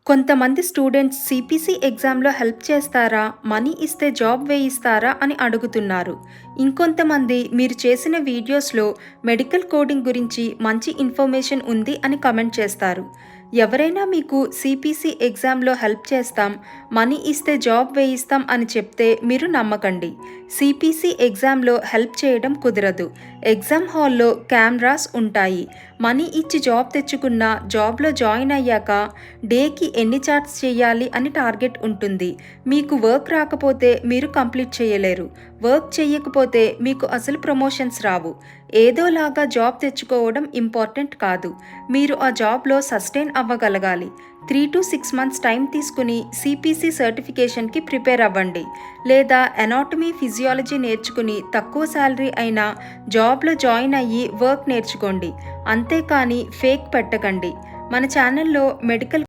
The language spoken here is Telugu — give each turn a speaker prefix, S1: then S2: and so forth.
S1: కొంతమంది స్టూడెంట్స్ సిపిసి ఎగ్జామ్లో హెల్ప్ చేస్తారా, మనీ ఇస్తే జాబ్ వేయిస్తారా అని అడుగుతున్నారు. ఇంకొంతమంది మీరు చేసిన వీడియోస్లో మెడికల్ కోడింగ్ గురించి మంచి ఇన్ఫర్మేషన్ ఉంది అని కమెంట్ చేస్తారు. ఎవరైనా మీకు సిపిసి ఎగ్జామ్లో హెల్ప్ చేస్తాం, మనీ ఇస్తే జాబ్ వేయిస్తాం అని చెప్తే మీరు నమ్మకండి. సిపిసి ఎగ్జామ్లో హెల్ప్ చేయడం కుదరదు. ఎగ్జామ్ హాల్లో కెమెరాస్ ఉంటాయి. మనీ ఇచ్చి జాబ్ తెచ్చుకున్న జాబ్లో జాయిన్ అయ్యాక డేకి ఎన్ని చాట్స్ చేయాలి అని టార్గెట్ ఉంటుంది. మీకు వర్క్ రాకపోతే మీరు కంప్లీట్ చేయలేరు. వర్క్ చేయకపోతే మీకు అసలు ప్రమోషన్స్ రావు. ఏదోలాగా జాబ్ తెచ్చుకోవడం ఇంపార్టెంట్ కాదు. మీరు ఆ జాబ్లో సస్టైన్ అవ్వగలగాలి. 3 to 6 months టైం తీసుకుని సిపిసి సర్టిఫికేషన్కి ప్రిపేర్ అవ్వండి. లేదా ఎనాటమీ ఫిజియాలజీ నేర్చుకుని తక్కువ శాలరీ అయినా జాబ్లో జాయిన్ అయ్యి వర్క్ నేర్చుకోండి. అంతేకాని ఫేక్ పెట్టకండి. మన ఛానల్లో మెడికల్